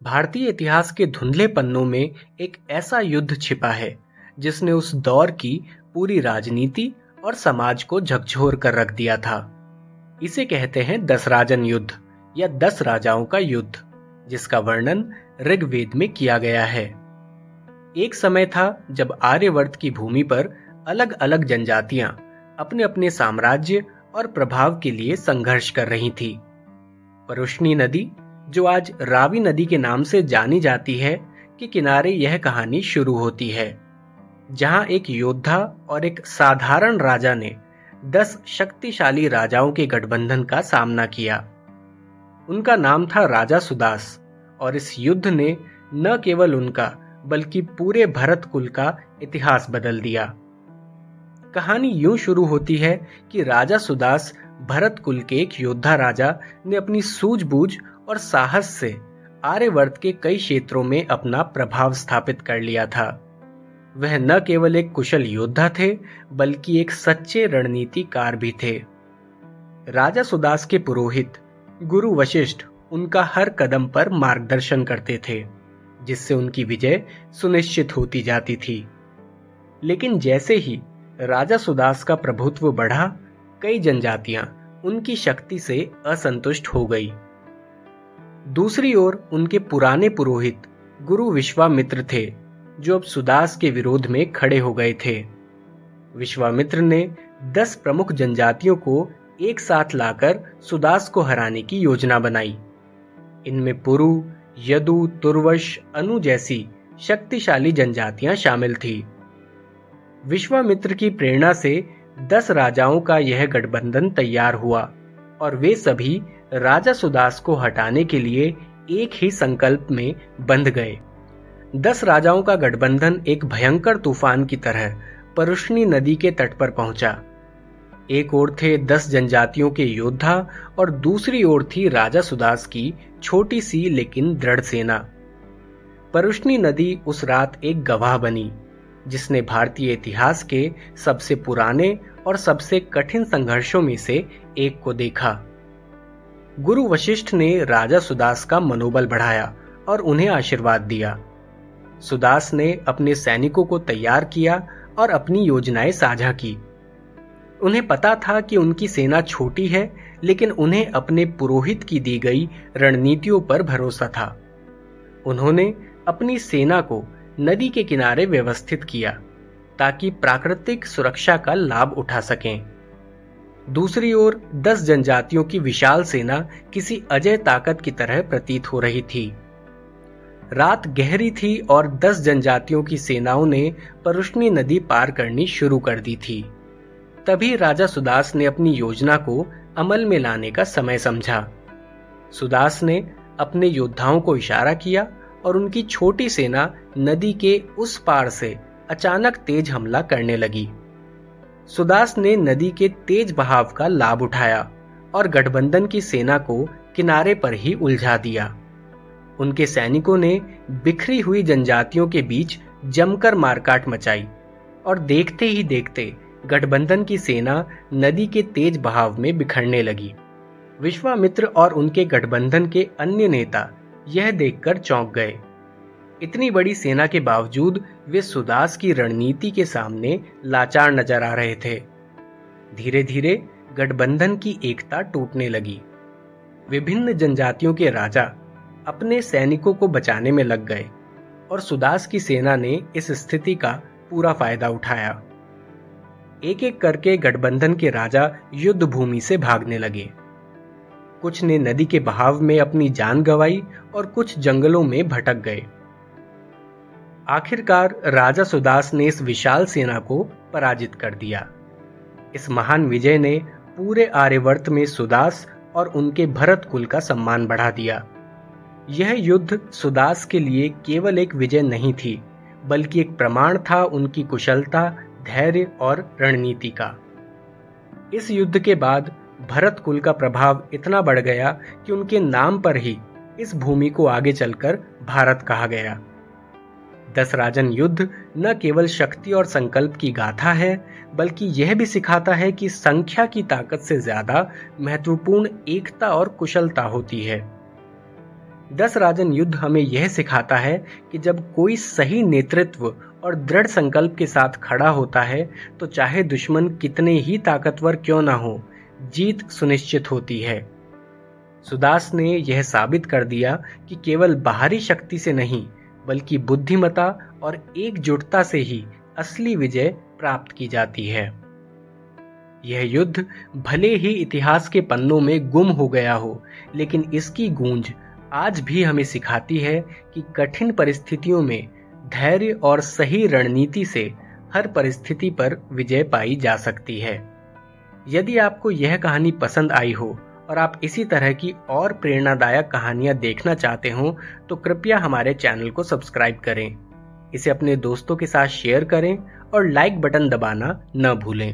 भारतीय इतिहास के धुंधले पन्नों में एक ऐसा युद्ध छिपा है जिसने उस दौर की पूरी राजनीति और समाज को झकझोर कर रख दिया था। इसे कहते हैं दसराजन युद्ध या 10 राजाओं का युद्ध, जिसका वर्णन ऋग्वेद में किया गया है। एक समय था जब आर्यवर्त की भूमि पर अलग अलग जनजातियां अपने अपने साम्राज्य और प्रभाव के लिए संघर्ष कर रही थी। परुष्णी नदी, जो आज रावी नदी के नाम से जानी जाती है, के किनारे यह कहानी शुरू होती है, जहां एक योद्धा और एक साधारण राजा ने 10 शक्तिशाली राजाओं के गठबंधन का सामना किया। उनका नाम था राजा सुदास, और इस युद्ध ने न केवल उनका बल्कि पूरे भरत कुल का इतिहास बदल दिया। कहानी यूं शुरू होती है कि राजा सुदास, भरत कुल के एक योद्धा राजा, ने अपनी सूझबूझ और साहस से आर्यवर्त के कई क्षेत्रों में अपना प्रभाव स्थापित कर लिया था। वह न केवल एक कुशल योद्धा थे, बल्कि एक सच्चे रणनीतिकार भी थे। राजा सुदास के पुरोहित गुरु वशिष्ठ उनका हर कदम पर मार्गदर्शन करते थे, जिससे उनकी विजय सुनिश्चित होती जाती थी। लेकिन जैसे ही राजा सुदास का प्रभुत्व बढ़ा, कई जनजातियां उनकी शक्ति से असंतुष्ट हो गई। दूसरी ओर उनके पुराने पुरोहित गुरु विश्वामित्र थे, जो अब सुदास के विरोध में खड़े हो गए थे। विश्वामित्र ने 10 प्रमुख जनजातियों को एक साथ लाकर सुदास को हराने की योजना बनाई। इनमें पुरु, यदु, तुर्वश, अनु जैसी शक्तिशाली जनजातियां शामिल थी। विश्वामित्र की प्रेरणा से 10 राजाओं का यह गठबंधन तैयार हुआ, और वे सभी राजा सुदास को हटाने के लिए एक ही संकल्प में बंध गए। 10 राजाओं का गठबंधन एक भयंकर तूफान की तरह परुष्णी नदी के तट पर पहुंचा। एक ओर थे 10 जनजातियों के योद्धा, और दूसरी ओर थी राजा सुदास की छोटी सी लेकिन दृढ़ सेना। परुष्णी नदी उस रात एक गवाह बनी, जिसने भारतीय इतिहास के सबसे पुराने और सबसे कठिन संघर्षों में से एक को देखा। गुरु वशिष्ठ ने राजा सुदास का मनोबल बढ़ाया और उन्हें आशीर्वाद दिया। सुदास ने अपने सैनिकों को तैयार किया और अपनी योजनाएं साझा की। उन्हें पता था कि उनकी सेना छोटी है, लेकिन उन्हें अपने पुरोहित की दी गई रणनीतियों पर भरोसा था। उन्होंने अपनी सेना को नदी के किनारे व्यवस्थित किया, ताकि प्राकृतिक सुरक्षा का लाभ उठा सकें। दूसरी ओर 10 जनजातियों की विशाल सेना किसी अजय ताकत की तरह प्रतीत हो रही थी। रात गहरी थी और 10 जनजातियों की सेनाओं ने परुष्णी नदी पार करनी शुरू कर दी थी। तभी राजा सुदास ने अपनी योजना को अमल में लाने का समय समझा। सुदास ने अपने योद्धाओं को इशारा किया और उनकी छोटी सेना नदी के उस पार से अचानक तेज हमला करने लगी। सुदास ने नदी के तेज बहाव का लाभ उठाया और गठबंधन की सेना को किनारे पर ही उलझा दिया। उनके सैनिकों ने बिखरी हुई जनजातियों के बीच जमकर मारकाट मचाई, और देखते ही देखते गठबंधन की सेना नदी के तेज बहाव में बिखरने लगी। विश्वामित्र और उनके गठबंधन के अन्य नेता यह देखकर चौंक गए। इतनी बड़ी सेना के बावजूद वे सुदास की रणनीति के सामने लाचार नजर आ रहे थे। धीरे धीरे गठबंधन की एकता टूटने लगी। विभिन्न जनजातियों के राजा अपने सैनिकों को बचाने में लग गए, और सुदास की सेना ने इस स्थिति का पूरा फायदा उठाया। एक एक करके गठबंधन के राजा युद्ध भूमि से भागने लगे। कुछ ने नदी के बहाव में अपनी जान गंवाई और कुछ जंगलों में भटक गए। आखिरकार राजा सुदास ने इस विशाल सेना को पराजित कर दिया। इस महान विजय ने पूरे आर्यवर्त में सुदास और उनके भरत कुल का सम्मान बढ़ा दिया। यह युद्ध सुदास के लिए केवल एक विजय नहीं थी, बल्कि एक प्रमाण था उनकी कुशलता, धैर्य और रणनीति का। इस युद्ध के बाद भरत कुल का प्रभाव इतना बढ़ गया कि उनके नाम पर ही इस भूमि को आगे चलकर भारत कहा गया। 10 राजन युद्ध न केवल शक्ति और संकल्प की गाथा है, बल्कि यह भी सिखाता है कि संख्या की ताकत से ज्यादा महत्वपूर्ण एकता और कुशलता होती है। दस राजन युद्ध हमें यह सिखाता है कि जब कोई सही नेतृत्व और दृढ़ संकल्प के साथ खड़ा होता है तो चाहे दुश्मन कितने ही ताकतवर क्यों ना हो, जीत सुनिश्चित होती है। सुदास ने यह साबित कर दिया कि केवल बाहरी शक्ति से नहीं, बल्कि बुद्धिमत्ता और एकजुटता से ही असली विजय प्राप्त की जाती है। यह युद्ध भले ही इतिहास के पन्नों में गुम हो गया हो, लेकिन इसकी गूंज आज भी हमें सिखाती है कि कठिन परिस्थितियों में धैर्य और सही रणनीति से हर परिस्थिति पर विजय पाई जा सकती है। यदि आपको यह कहानी पसंद आई हो और आप इसी तरह की और प्रेरणादायक कहानियां देखना चाहते हो तो कृपया हमारे चैनल को सब्सक्राइब करें, इसे अपने दोस्तों के साथ शेयर करें और लाइक बटन दबाना न भूलें।